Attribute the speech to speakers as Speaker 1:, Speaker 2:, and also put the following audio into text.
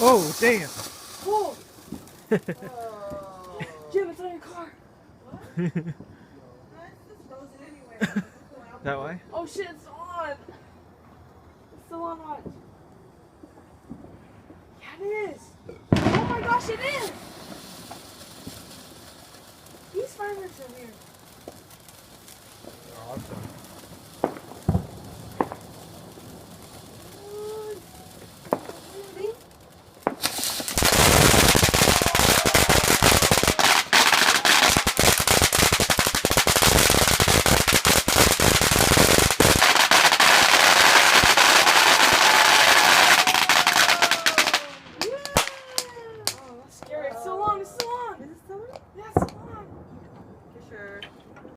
Speaker 1: Oh, damn.
Speaker 2: Whoa! Jim, it's on your car.
Speaker 1: That way?
Speaker 2: Oh shit, it's on. It's still on watch. Yeah, it is. Oh my gosh, it is. These fireworks are weird.
Speaker 1: They're awesome.
Speaker 2: Oh, that's scary. It's still on. It's still on.
Speaker 3: Is it still on?
Speaker 2: Yeah, it's still on.
Speaker 3: For sure.